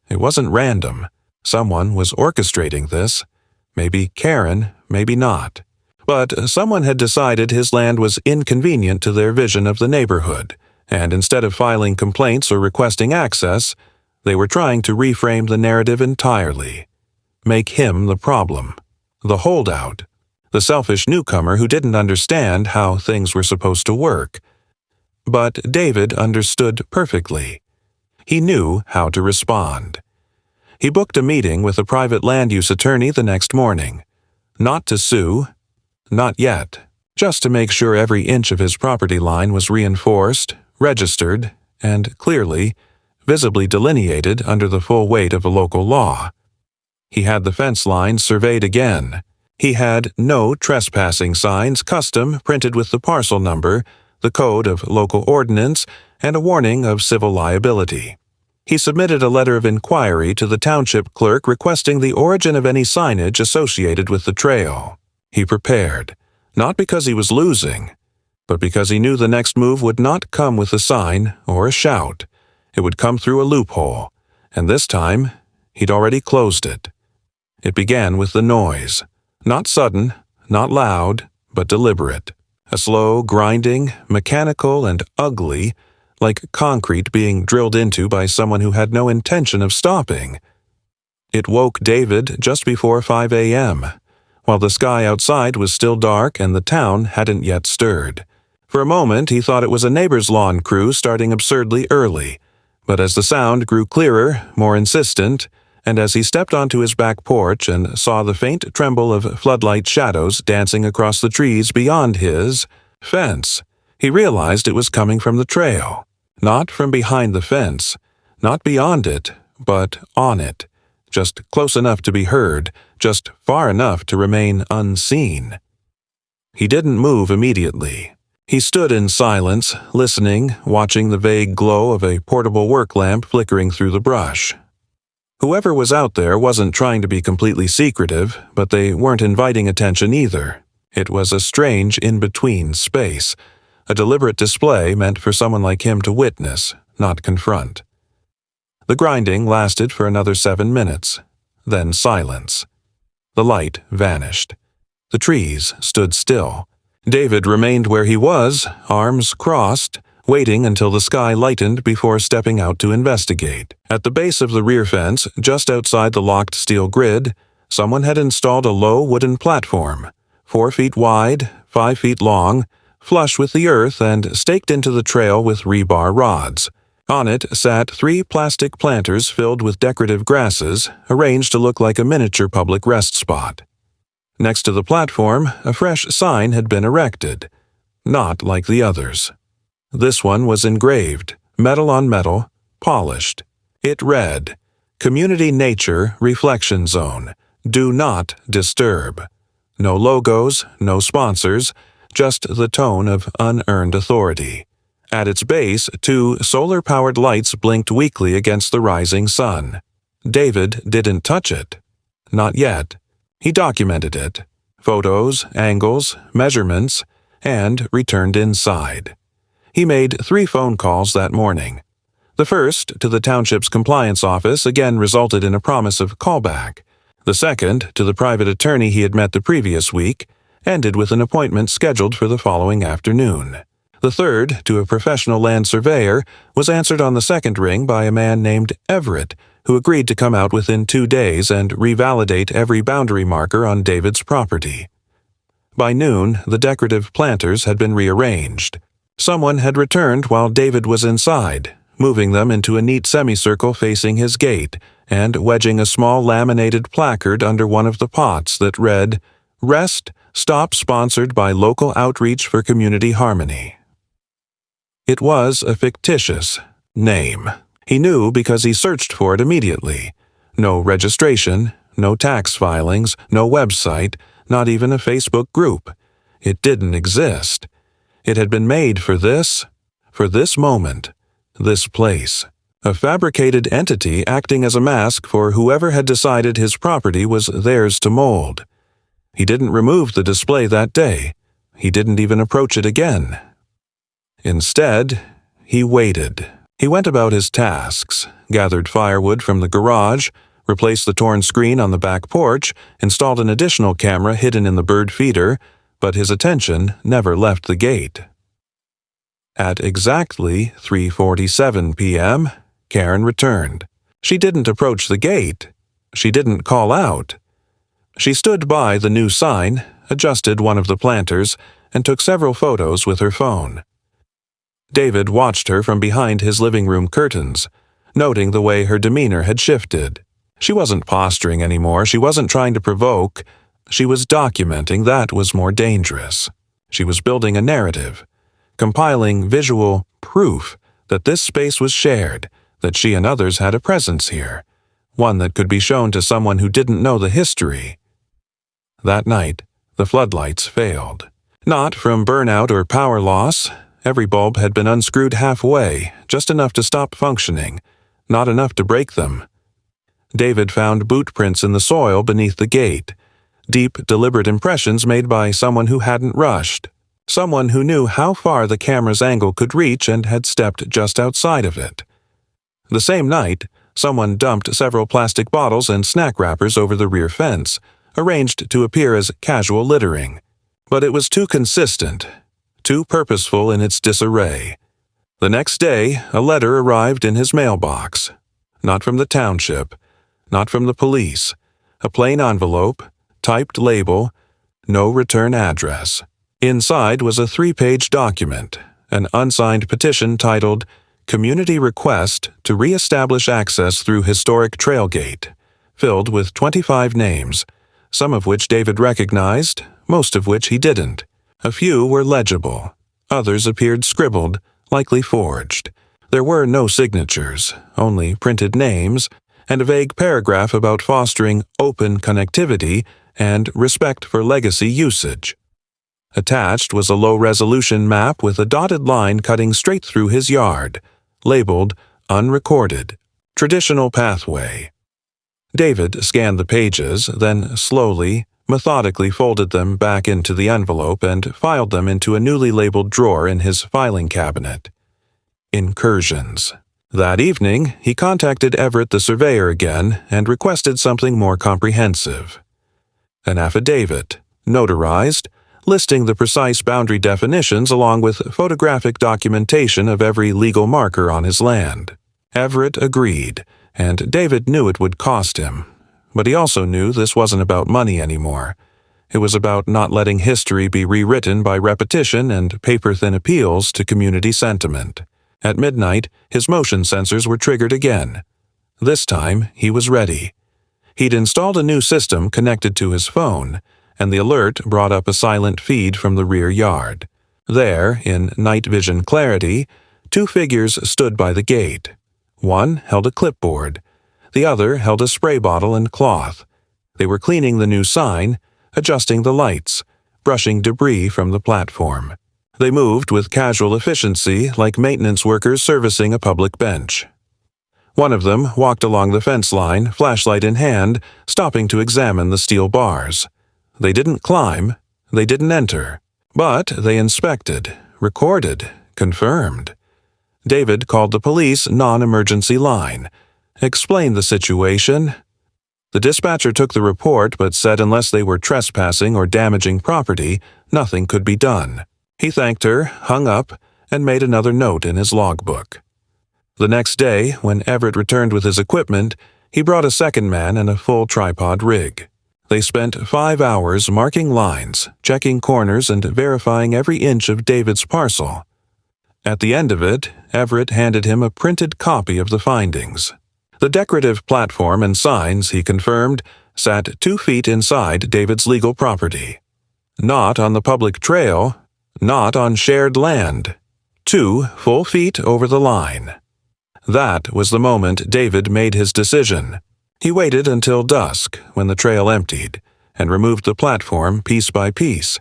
It wasn't random. Someone was orchestrating this. Maybe Karen, maybe not. But someone had decided his land was inconvenient to their vision of the neighborhood, and instead of filing complaints or requesting access, they were trying to reframe the narrative entirely. Make him the problem, the holdout, the selfish newcomer who didn't understand how things were supposed to work. But David understood perfectly. He knew how to respond. He booked a meeting with a private land use attorney the next morning. Not to sue, not yet, just to make sure every inch of his property line was reinforced, registered, and clearly, visibly delineated under the full weight of a local law. He had the fence line surveyed again. He had no trespassing signs custom printed with the parcel number, the code of local ordinance, and a warning of civil liability. He submitted a letter of inquiry to the township clerk requesting the origin of any signage associated with the trail. He prepared, not because he was losing, but because he knew the next move would not come with a sign or a shout. It would come through a loophole, and this time he'd already closed it. It began with the noise. Not sudden, not loud, but deliberate. A slow, grinding, mechanical, and ugly, like concrete being drilled into by someone who had no intention of stopping. It woke David just before 5 a.m., while the sky outside was still dark and the town hadn't yet stirred. For a moment he thought it was a neighbor's lawn crew starting absurdly early, but as the sound grew clearer, more insistent, and as he stepped onto his back porch and saw the faint tremble of floodlight shadows dancing across the trees beyond his fence, he realized it was coming from the trail. Not from behind the fence, not beyond it, but on it, just close enough to be heard, just far enough to remain unseen. He didn't move immediately. He stood in silence, listening, watching the vague glow of a portable work lamp flickering through the brush. Whoever was out there wasn't trying to be completely secretive, but they weren't inviting attention either. It was a strange in-between space, a deliberate display meant for someone like him to witness, not confront. The grinding lasted for another 7 minutes, then silence. The light vanished. The trees stood still. David remained where he was, arms crossed, waiting until the sky lightened before stepping out to investigate. At the base of the rear fence, just outside the locked steel grid, someone had installed a low wooden platform, 4 feet wide, 5 feet long, flush with the earth and staked into the trail with rebar rods. On it sat 3 plastic planters filled with decorative grasses, arranged to look like a miniature public rest spot. Next to the platform, a fresh sign had been erected, not like the others. This one was engraved, metal on metal, polished. It read, "Community Nature Reflection Zone. Do not disturb." No logos, no sponsors, just the tone of unearned authority. At its base, 2 solar-powered lights blinked weakly against the rising sun. David didn't touch it. Not yet. He documented it. Photos, angles, measurements, and returned inside. He made 3 phone calls that morning. The first, to the township's compliance office, again resulted in a promise of callback. The second, to the private attorney he had met the previous week, ended with an appointment scheduled for the following afternoon. The third, to a professional land surveyor, was answered on the second ring by a man named Everett, who agreed to come out within 2 days and revalidate every boundary marker on David's property. By noon, the decorative planters had been rearranged. Someone had returned while David was inside, moving them into a neat semicircle facing his gate and wedging a small laminated placard under one of the pots that read, "Rest Stop sponsored by Local Outreach for Community Harmony." It was a fictitious name. He knew because he searched for it immediately. No registration, no tax filings, no website, not even a Facebook group. It didn't exist. It had been made for this moment, this place. A fabricated entity acting as a mask for whoever had decided his property was theirs to mold. He didn't remove the display that day. He didn't even approach it again. Instead, he waited. He went about his tasks, gathered firewood from the garage, replaced the torn screen on the back porch, installed an additional camera hidden in the bird feeder, but his attention never left the gate. At exactly 3:47 p.m., Karen returned. She didn't approach the gate. She didn't call out. She stood by the new sign, adjusted one of the planters, and took several photos with her phone. David watched her from behind his living room curtains, noting the way her demeanor had shifted. She wasn't posturing anymore. She wasn't trying to provoke. She was documenting. That was more dangerous. She was building a narrative, compiling visual proof that this space was shared, that she and others had a presence here, one that could be shown to someone who didn't know the history. That night, the floodlights failed. Not from burnout or power loss. Every bulb had been unscrewed halfway, just enough to stop functioning, not enough to break them. David found boot prints in the soil beneath the gate, deep, deliberate impressions made by someone who hadn't rushed, someone who knew how far the camera's angle could reach and had stepped just outside of it. The same night, someone dumped several plastic bottles and snack wrappers over the rear fence, arranged to appear as casual littering. But it was too consistent, too purposeful in its disarray. The next day, a letter arrived in his mailbox. Not from the township, not from the police. A plain envelope, typed label, no return address. Inside was a 3-page document, an unsigned petition titled Community Request to Re-establish Access Through Historic Trailgate, filled with 25 names, some of which David recognized, most of which he didn't. A few were legible. Others appeared scribbled, likely forged. There were no signatures, only printed names, and a vague paragraph about fostering open connectivity and respect for legacy usage. Attached was a low-resolution map with a dotted line cutting straight through his yard, labeled Unrecorded, Traditional Pathway. David scanned the pages, then slowly, methodically folded them back into the envelope and filed them into a newly labeled drawer in his filing cabinet. Incursions. That evening, he contacted Everett the surveyor again and requested something more comprehensive. An affidavit, notarized, listing the precise boundary definitions along with photographic documentation of every legal marker on his land. Everett agreed, and David knew it would cost him. But he also knew this wasn't about money anymore. It was about not letting history be rewritten by repetition and paper-thin appeals to community sentiment. At midnight, his motion sensors were triggered again. This time, he was ready. He'd installed a new system connected to his phone, and the alert brought up a silent feed from the rear yard. There, in night vision clarity, two figures stood by the gate. One held a clipboard. The other held a spray bottle and cloth. They were cleaning the new sign, adjusting the lights, brushing debris from the platform. They moved with casual efficiency like maintenance workers servicing a public bench. One of them walked along the fence line, flashlight in hand, stopping to examine the steel bars. They didn't climb, they didn't enter, but they inspected, recorded, confirmed. David called the police non-emergency line, explained the situation. The dispatcher took the report but said unless they were trespassing or damaging property, nothing could be done. He thanked her, hung up, and made another note in his logbook. The next day, when Everett returned with his equipment, he brought a second man and a full tripod rig. They spent 5 hours marking lines, checking corners, and verifying every inch of David's parcel. At the end of it, Everett handed him a printed copy of the findings. The decorative platform and signs, he confirmed, sat 2 feet inside David's legal property. Not on the public trail, not on shared land. 2 full feet over the line. That was the moment David made his decision. He waited until dusk, when the trail emptied, and removed the platform piece by piece.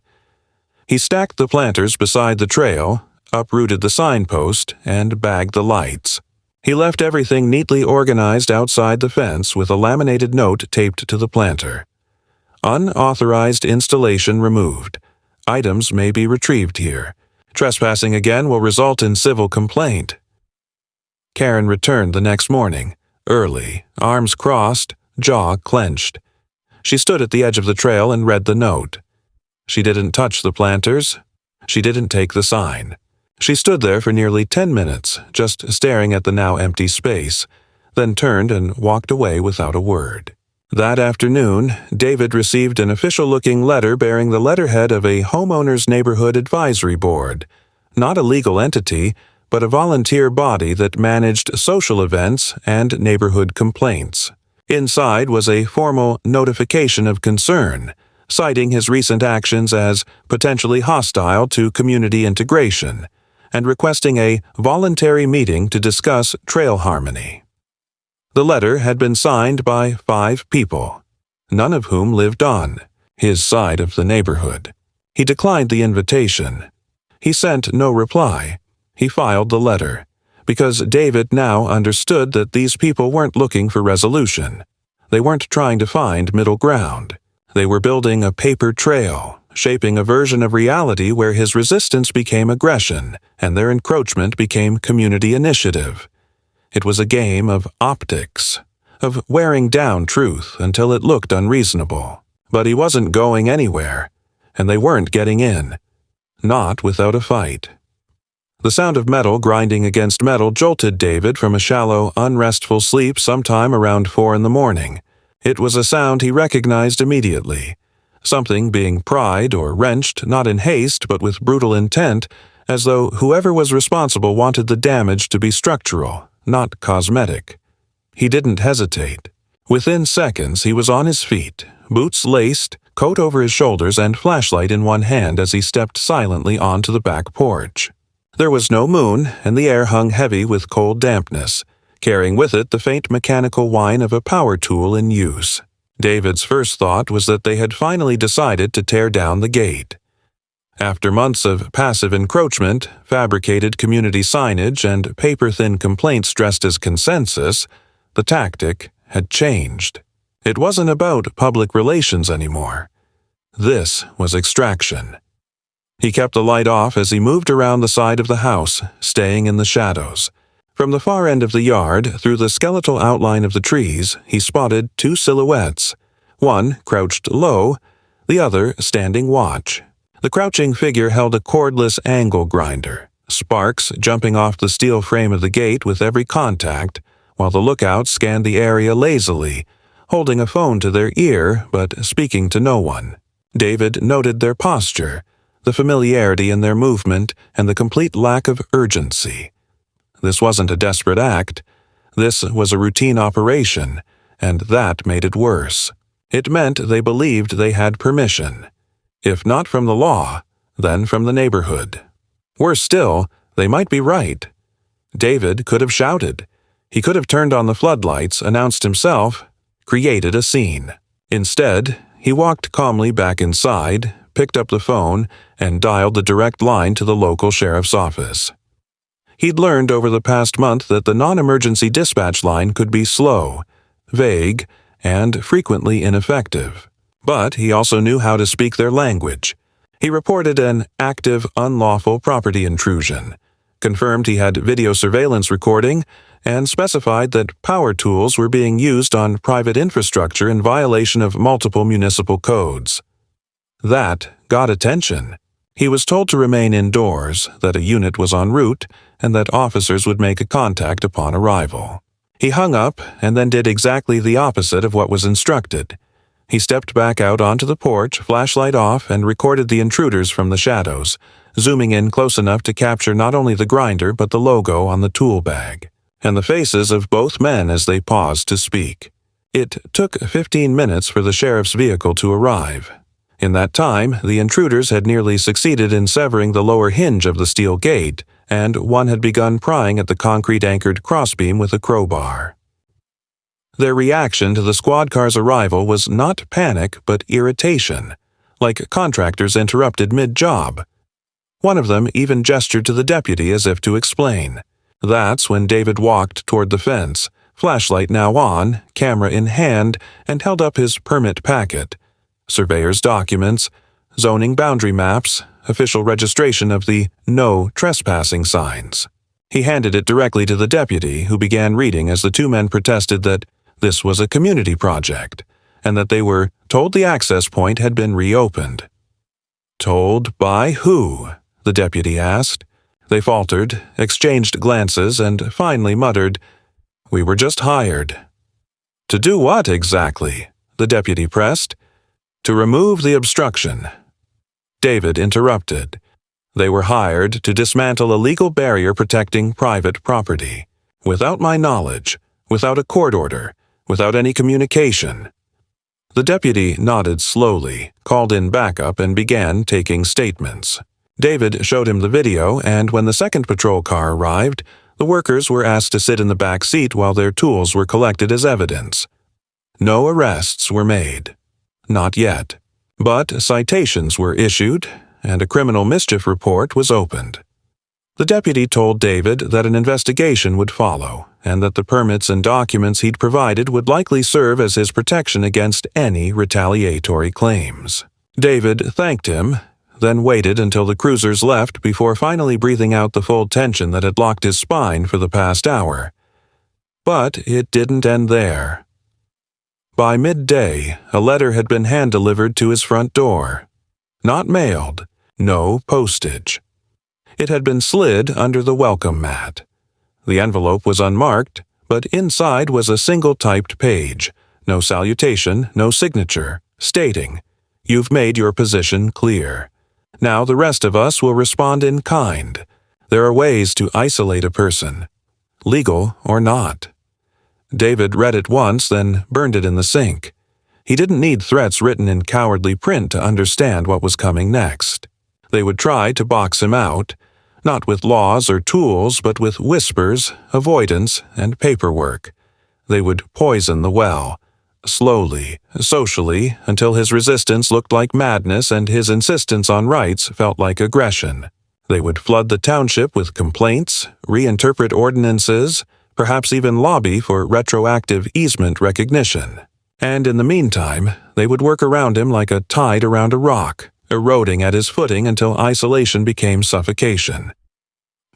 He stacked the planters beside the trail, uprooted the signpost, and bagged the lights. He left everything neatly organized outside the fence with a laminated note taped to the planter. Unauthorized installation removed. Items may be retrieved here. Trespassing again will result in civil complaint. Karen returned the next morning, early, arms crossed, jaw clenched. She stood at the edge of the trail and read the note. She didn't touch the planters. She didn't take the sign. She stood there for nearly 10 minutes, just staring at the now empty space, then turned and walked away without a word. That afternoon, David received an official-looking letter bearing the letterhead of a homeowners' neighborhood advisory board, not a legal entity, but a volunteer body that managed social events and neighborhood complaints. Inside was a formal notification of concern, citing his recent actions as potentially hostile to community integration, and requesting a voluntary meeting to discuss trail harmony. The letter had been signed by 5 people, none of whom lived on his side of the neighborhood. He declined the invitation. He sent no reply. He filed the letter, because David now understood that these people weren't looking for resolution. They weren't trying to find middle ground. They were building a paper trail, shaping a version of reality where his resistance became aggression and their encroachment became community initiative. It was a game of optics, of wearing down truth until it looked unreasonable. But he wasn't going anywhere, and they weren't getting in. Not without a fight. The sound of metal grinding against metal jolted David from a shallow, unrestful sleep sometime around 4 in the morning. It was a sound he recognized immediately. Something being pried or wrenched, not in haste but with brutal intent, as though whoever was responsible wanted the damage to be structural, not cosmetic. He didn't hesitate. Within seconds he was on his feet, boots laced, coat over his shoulders, and flashlight in one hand as he stepped silently onto the back porch. There was no moon, and the air hung heavy with cold dampness, carrying with it the faint mechanical whine of a power tool in use. David's first thought was that they had finally decided to tear down the gate. After months of passive encroachment, fabricated community signage, and paper-thin complaints dressed as consensus, the tactic had changed. It wasn't about public relations anymore. This was extraction. He kept the light off as he moved around the side of the house, staying in the shadows. From the far end of the yard, through the skeletal outline of the trees, he spotted two silhouettes. One crouched low, the other standing watch. The crouching figure held a cordless angle grinder, sparks jumping off the steel frame of the gate with every contact, while the lookout scanned the area lazily, holding a phone to their ear but speaking to no one. David noted their posture, the familiarity in their movement, and the complete lack of urgency. This wasn't a desperate act. This was a routine operation, and that made it worse. It meant they believed they had permission. If not from the law, then from the neighborhood. Worse still, they might be right. David could have shouted. He could have turned on the floodlights, announced himself, created a scene. Instead, he walked calmly back inside, picked up the phone, and dialed the direct line to the local sheriff's office. He'd learned over the past month that the non-emergency dispatch line could be slow, vague, and frequently ineffective. But he also knew how to speak their language. He reported an active, unlawful property intrusion, confirmed he had video surveillance recording, and specified that power tools were being used on private infrastructure in violation of multiple municipal codes. That got attention. He was told to remain indoors, that a unit was en route, and that officers would make a contact upon arrival. He hung up and then did exactly the opposite of what was instructed. He stepped back out onto the porch, flashlight off, and recorded the intruders from the shadows, zooming in close enough to capture not only the grinder but the logo on the tool bag, and the faces of both men as they paused to speak. It took 15 minutes for the sheriff's vehicle to arrive. In that time, the intruders had nearly succeeded in severing the lower hinge of the steel gate, and one had begun prying at the concrete-anchored crossbeam with a crowbar. Their reaction to the squad car's arrival was not panic but irritation, like contractors interrupted mid-job. One of them even gestured to the deputy as if to explain. That's when David walked toward the fence, flashlight now on, camera in hand, and held up his permit packet, surveyor's documents, zoning boundary maps, official registration of the no trespassing signs. He handed it directly to the deputy, who began reading as the two men protested that this was a community project, and that they were told the access point had been reopened. Told by who? The deputy asked. They faltered, exchanged glances, and finally muttered, "We were just hired." "To do what exactly?" the deputy pressed. "To remove the obstruction." David interrupted. "They were hired to dismantle a legal barrier protecting private property. Without my knowledge, without a court order, without any communication." The deputy nodded slowly, called in backup, and began taking statements. David showed him the video, and when the second patrol car arrived, the workers were asked to sit in the back seat while their tools were collected as evidence. No arrests were made. Not yet. But citations were issued, and a criminal mischief report was opened. The deputy told David that an investigation would follow, and that the permits and documents he'd provided would likely serve as his protection against any retaliatory claims. David thanked him, then waited until the cruisers left before finally breathing out the full tension that had locked his spine for the past hour. But it didn't end there. By midday, a letter had been hand-delivered to his front door. Not mailed, no postage. It had been slid under the welcome mat. The envelope was unmarked, but inside was a single typed page, no salutation, no signature, stating, "You've made your position clear. Now the rest of us will respond in kind. There are ways to isolate a person, legal or not." David read it once, then burned it in the sink. He didn't need threats written in cowardly print to understand what was coming next. They would try to box him out, not with laws or tools, but with whispers, avoidance, and paperwork. They would poison the well, slowly, socially, until his resistance looked like madness and his insistence on rights felt like aggression. They would flood the township with complaints, reinterpret ordinances, perhaps even lobby for retroactive easement recognition. And in the meantime, they would work around him like a tide around a rock, eroding at his footing until isolation became suffocation.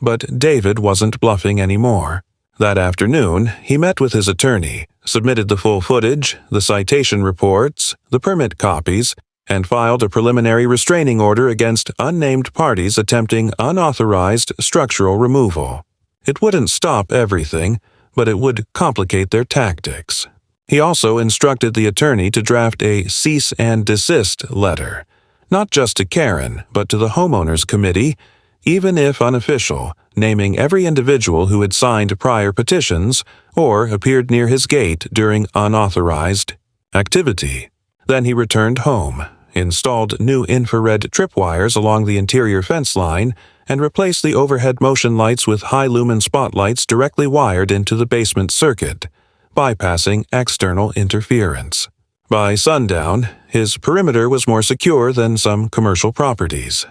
But David wasn't bluffing anymore. That afternoon, he met with his attorney, submitted the full footage, the citation reports, the permit copies, and filed a preliminary restraining order against unnamed parties attempting unauthorized structural removal. It wouldn't stop everything, but it would complicate their tactics. He also instructed the attorney to draft a cease and desist letter, not just to Karen, but to the homeowners committee, even if unofficial, naming every individual who had signed prior petitions or appeared near his gate during unauthorized activity. Then he returned home, installed new infrared tripwires along the interior fence line, and replaced the overhead motion lights with high-lumen spotlights directly wired into the basement circuit, bypassing external interference. By sundown, his perimeter was more secure than some commercial properties.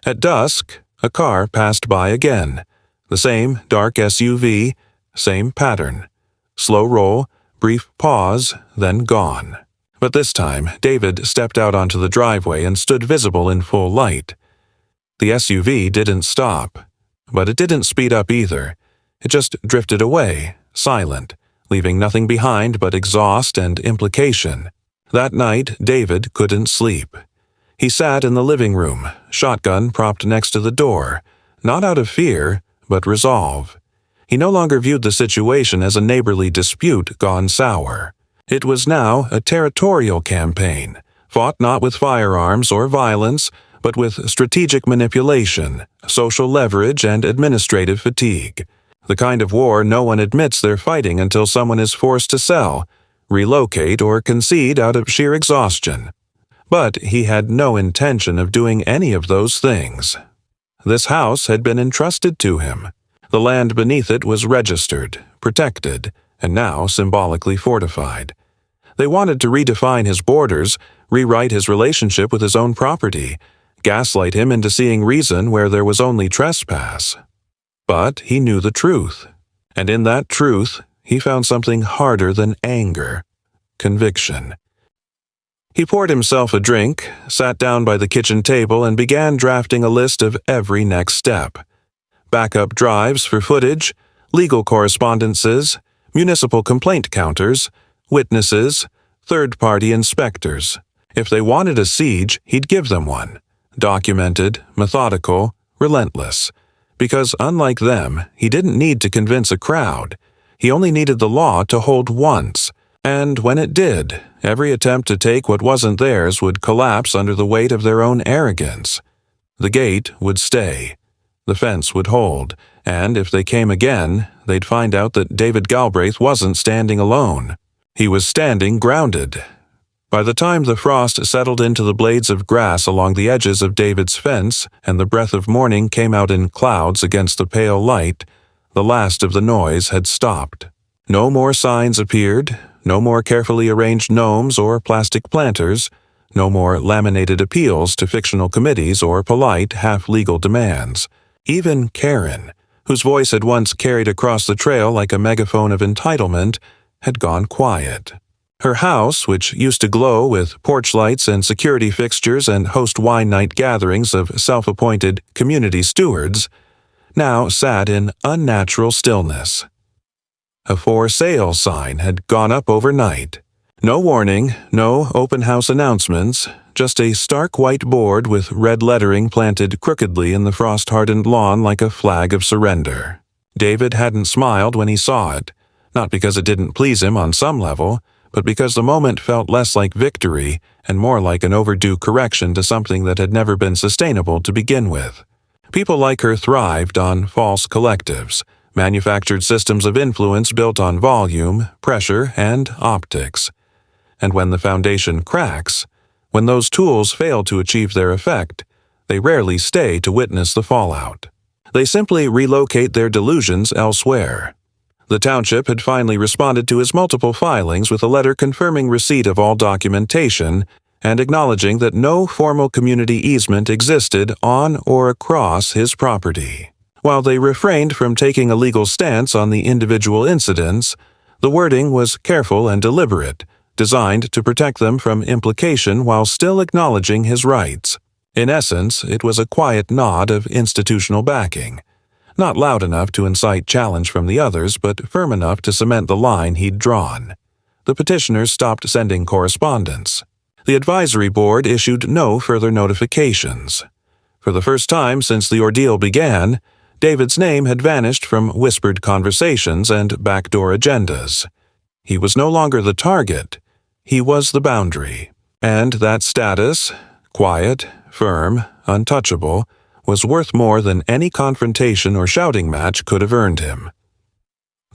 At dusk, a car passed by again. The same dark SUV, same pattern. Slow roll, brief pause, then gone. But this time, David stepped out onto the driveway and stood visible in full light. The SUV didn't stop, but it didn't speed up either. It just drifted away, silent, leaving nothing behind but exhaust and implication. That night, David couldn't sleep. He sat in the living room, shotgun propped next to the door, not out of fear, but resolve. He no longer viewed the situation as a neighborly dispute gone sour. It was now a territorial campaign, fought not with firearms or violence, but with strategic manipulation, social leverage, and administrative fatigue. The kind of war no one admits they're fighting until someone is forced to sell, relocate, or concede out of sheer exhaustion. But he had no intention of doing any of those things. This house had been entrusted to him. The land beneath it was registered, protected, and now symbolically fortified. They wanted to redefine his borders, rewrite his relationship with his own property, gaslight him into seeing reason where there was only trespass. But he knew the truth, and in that truth, he found something harder than anger: conviction. He poured himself a drink, sat down by the kitchen table, and began drafting a list of every next step. Backup drives for footage, legal correspondences, municipal complaint counters, witnesses, third-party inspectors. If they wanted a siege, he'd give them one. Documented, methodical, relentless. Because unlike them, he didn't need to convince a crowd. He only needed the law to hold once. And when it did, every attempt to take what wasn't theirs would collapse under the weight of their own arrogance. The gate would stay. The fence would hold. And if they came again, they'd find out that David Galbraith wasn't standing alone. He was standing grounded. By the time the frost settled into the blades of grass along the edges of David's fence and the breath of morning came out in clouds against the pale light, the last of the noise had stopped. No more signs appeared, no more carefully arranged gnomes or plastic planters, no more laminated appeals to fictional committees or polite, half-legal demands. Even Karen, whose voice had once carried across the trail like a megaphone of entitlement, had gone quiet. Her house, which used to glow with porch lights and security fixtures and host wine night gatherings of self-appointed community stewards, now sat in unnatural stillness. A for sale sign had gone up overnight. No warning, no open house announcements, just a stark white board with red lettering planted crookedly in the frost-hardened lawn like a flag of surrender. David hadn't smiled when he saw it, not because it didn't please him on some level, but because the moment felt less like victory and more like an overdue correction to something that had never been sustainable to begin with. People like her thrived on false collectives, manufactured systems of influence built on volume, pressure, and optics. And when the foundation cracks, when those tools fail to achieve their effect, they rarely stay to witness the fallout. They simply relocate their delusions elsewhere. The township had finally responded to his multiple filings with a letter confirming receipt of all documentation and acknowledging that no formal community easement existed on or across his property. While they refrained from taking a legal stance on the individual incidents, the wording was careful and deliberate, designed to protect them from implication while still acknowledging his rights. In essence, it was a quiet nod of institutional backing. Not loud enough to incite challenge from the others, but firm enough to cement the line he'd drawn. The petitioners stopped sending correspondence. The advisory board issued no further notifications. For the first time since the ordeal began, David's name had vanished from whispered conversations and backdoor agendas. He was no longer the target. He was the boundary. And that status, quiet, firm, untouchable, was worth more than any confrontation or shouting match could have earned him.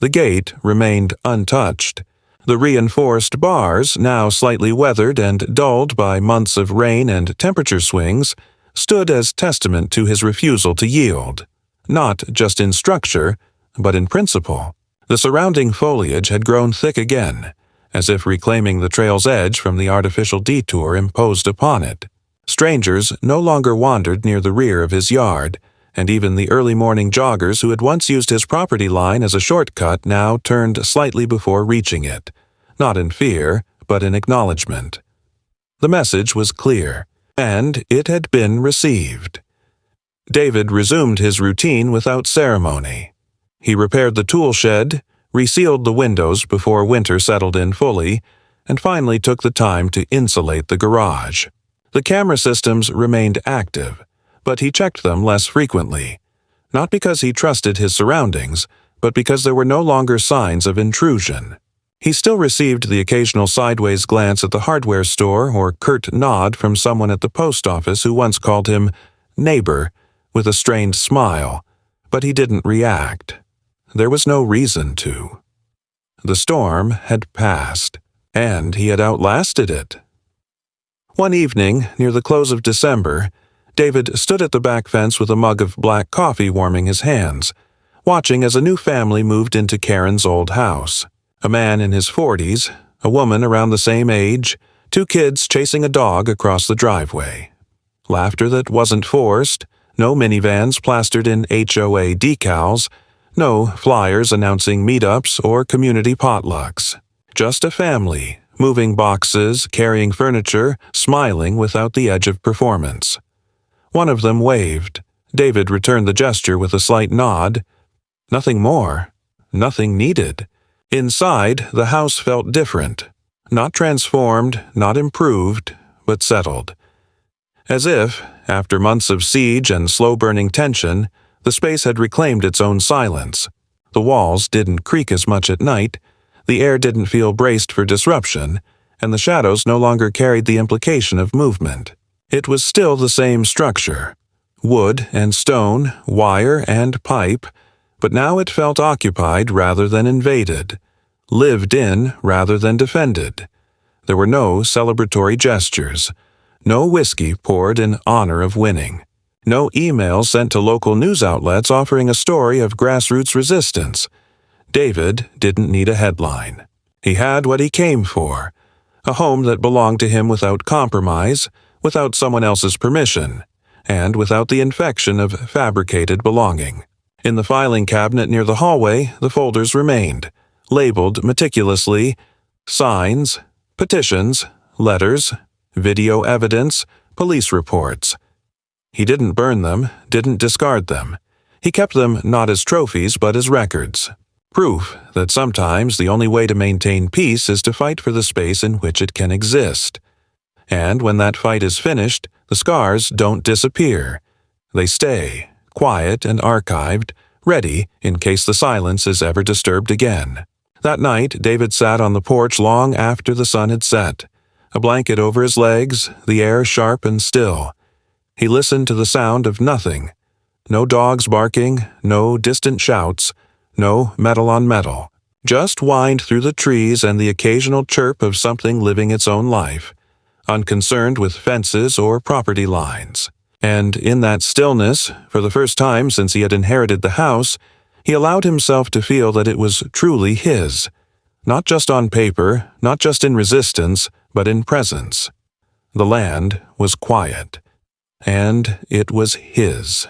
The gate remained untouched. The reinforced bars, now slightly weathered and dulled by months of rain and temperature swings, stood as testament to his refusal to yield, not just in structure, but in principle. The surrounding foliage had grown thick again, as if reclaiming the trail's edge from the artificial detour imposed upon it. Strangers no longer wandered near the rear of his yard, and even the early morning joggers who had once used his property line as a shortcut now turned slightly before reaching it, not in fear, but in acknowledgement. The message was clear, and it had been received. David resumed his routine without ceremony. He repaired the tool shed, resealed the windows before winter settled in fully, and finally took the time to insulate the garage. The camera systems remained active, but he checked them less frequently, not because he trusted his surroundings, but because there were no longer signs of intrusion. He still received the occasional sideways glance at the hardware store or curt nod from someone at the post office who once called him neighbor with a strained smile, but he didn't react. There was no reason to. The storm had passed, and he had outlasted it. One evening, near the close of December, David stood at the back fence with a mug of black coffee warming his hands, watching as a new family moved into Karen's old house. A man in his 40s, a woman around the same age, 2 kids chasing a dog across the driveway. Laughter that wasn't forced, no minivans plastered in HOA decals, no flyers announcing meetups or community potlucks. Just a family, moving boxes, carrying furniture, smiling without the edge of performance. One of them waved. David returned the gesture with a slight nod. Nothing more. Nothing needed. Inside, the house felt different. Not transformed, not improved, but settled. As if, after months of siege and slow-burning tension, the space had reclaimed its own silence. The walls didn't creak as much at night, the air didn't feel braced for disruption, and the shadows no longer carried the implication of movement. It was still the same structure. Wood and stone, wire and pipe, but now it felt occupied rather than invaded, lived in rather than defended. There were no celebratory gestures, no whiskey poured in honor of winning, no emails sent to local news outlets offering a story of grassroots resistance. David didn't need a headline. He had what he came for, a home that belonged to him without compromise, without someone else's permission, and without the infection of fabricated belonging. In the filing cabinet near the hallway, the folders remained, labeled meticulously: signs, petitions, letters, video evidence, police reports. He didn't burn them, didn't discard them. He kept them not as trophies but as records. Proof that sometimes the only way to maintain peace is to fight for the space in which it can exist. And when that fight is finished, the scars don't disappear. They stay, quiet and archived, ready in case the silence is ever disturbed again. That night, David sat on the porch long after the sun had set, a blanket over his legs, the air sharp and still. He listened to the sound of nothing. No dogs barking, no distant shouts, no metal on metal. Just whined through the trees and the occasional chirp of something living its own life, unconcerned with fences or property lines. And in that stillness, for the first time since he had inherited the house, He allowed himself to feel that it was truly his, not just on paper, not just in resistance, but in presence. The land was quiet, and it was his.